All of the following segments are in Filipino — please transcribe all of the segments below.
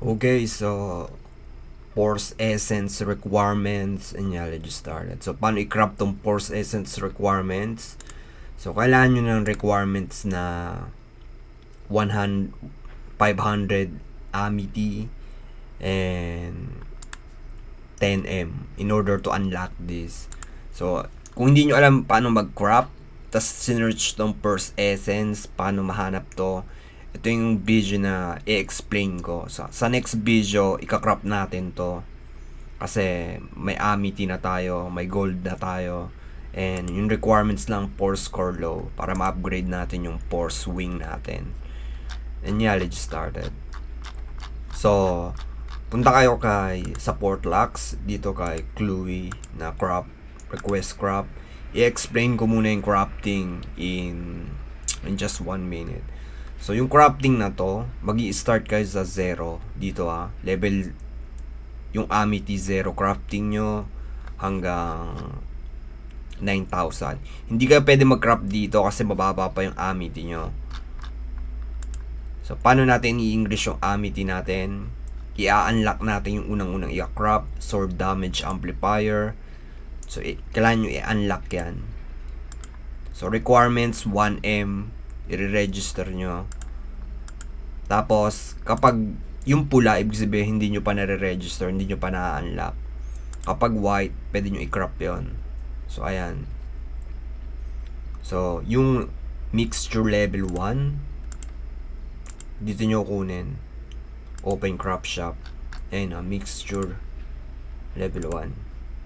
Okay, so Pores Essence requirements and yeah, let's just started. So, paano i-crop tong Pores Essence requirements? So, kailangan nyo ng requirements na 100, 500 amity and 10M in order to unlock this. So, kung hindi nyo alam paano mag-crop, tas sinearch tong Pores Essence, paano mahanap to, ito yung video na i-explain ko. So, sa next video, ika-crop natin to. Kasi may amity na tayo, may gold na tayo. And yung requirements lang pore score low para ma-upgrade natin yung pore swing natin. And yeah, let's started. So, punta kayo kay support locks, dito kay Cluey na crop, request crop. I-explain ko muna yung crafting in just 1 minute. So, yung crafting na to, magi-start kayo sa 0 dito level yung amity 0 crafting nyo hanggang 9,000. Hindi kayo pwede mag-craft dito kasi mababa pa yung amity nyo. So, paano natin i-English yung amity natin? I-unlock natin yung unang-unang i-craft, sword damage amplifier. So, kailangan nyo i-unlock yan. So, requirements 1M, i-register nyo. Tapos, kapag yung pula, ibig sabihin hindi nyo pa nare-register, hindi nyo pa na-unlock. Kapag white, pwede nyo i-crop yon. So, ayan. So, yung mixture level 1, dito nyo kunin. Open crop shop. Ayan mixture level 1.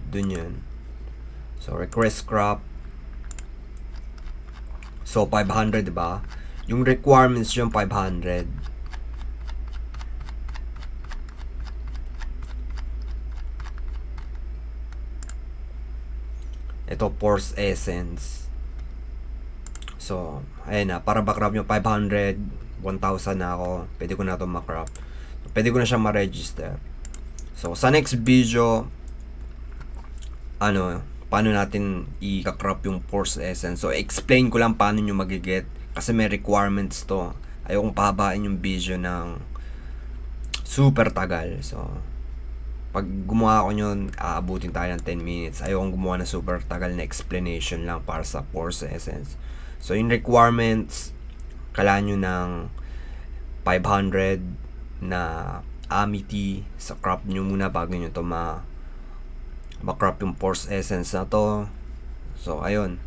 Dun yun. So, request crop. So, 500, diba? Yung requirements yung 500. Ito, Pores Essence. So, ayan para ba-crop nyo 500, 1,000 na ako. Pwede ko na ito ma-crop. Pwede ko na siya ma-register. So, sa next video, paano natin i-crop yung Pores Essence. So, explain ko lang paano nyo magiget. Kasi may requirements to. Ayokong pahabain yung video ng super tagal. So, pag gumawa ko nyon, aabutin tayo ng 10 minutes. Ayokong gumawa ng super tagal na explanation lang para sa Pores Essence. So, yung requirements, kailangan nyo ng 500 na amity sa crop nyo muna bago nyo to ma-crop yung Pores Essence na to. So, ayun.